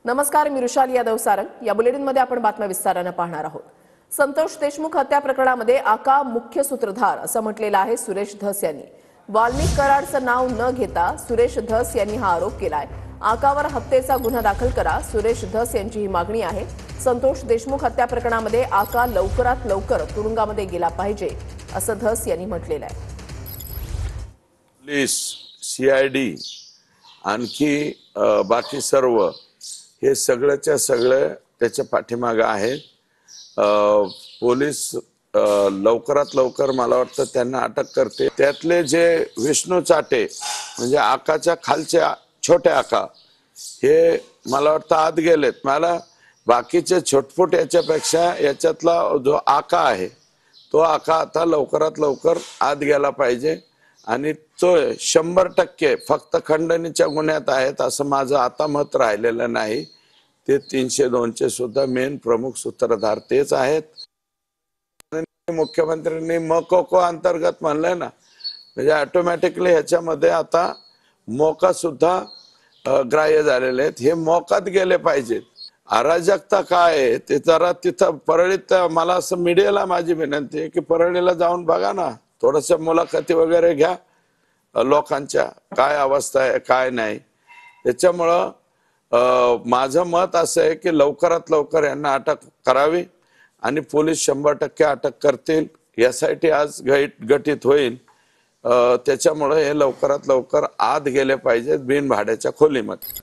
नमस्कार, मी रुशाली यादव सारंग। या बुलेटिनमध्ये आपण बातम्या विस्ताराने पाहणार आहोत। संतोष देशमुख हत्या प्रकरणामध्ये आका मुख्य सूत्रधार असं म्हटलेलं आहे सुरेश धस यांनी। वाल्मिक कराडचं नाव न घेता सुरेश धस यांनी हा आरोप केलाय। आकावर हत्येचा गुन्हा दाखल करा, सुरेश धस यांची ही मागणी आहे। संतोष देशमुख हत्या प्रकरणामध्ये आका लवकरात लवकर तुरुंगामध्ये गेला पाहिजे असं धस यांनी म्हटलेलं आहे। पोलीस, सीआयडी आणखी बाकी सर्व हे सगळ्याच्या सगळे त्याच्या पाठीमागे आहेत। पोलीस लवकरात लवकर मला वाटतं त्यांना अटक करते। त्यातले जे विष्णू चाटे म्हणजे आकाच्या खालच्या छोटे आका हे मला वाटतं आत गेलेत। मला बाकीचे छोटफोट याच्यापेक्षा याच्यातला जो आका आहे तो आका आता लवकरात लवकर आत गेला पाहिजे आणि तो 100% फक्त खंडणीच्या गुन्ह्यात आहेत असं माझं आता मत राहिलेलं नाही। ते 302 सुद्धा मेन प्रमुख सूत्रधार तेच आहेत। मुख्यमंत्र्यांनी मकोको अंतर्गत म्हणलंय ना, म्हणजे ऑटोमॅटिकली ह्याच्यामध्ये आता मोका सुद्धा ग्राह्य झालेले आहेत। हे मोकात गेले पाहिजेत। अराजकता काय आहे ते जरा तिथं परळीत मला असं मीडियाला माझी विनंती आहे की परळीला जाऊन बघा ना, थोडस मुलाखती वगैरे घ्या लोकांच्या, काय अवस्था आहे काय नाही। त्याच्यामुळं माझं मत असं आहे की लवकरात लवकर यांना अटक करावी आणि पोलीस 100% अटक करतील। यासाठी आज गठीत होईल। त्याच्यामुळे हे लवकरात लवकर आत गेले पाहिजेत बिनभाड्याच्या खोलीमध्ये।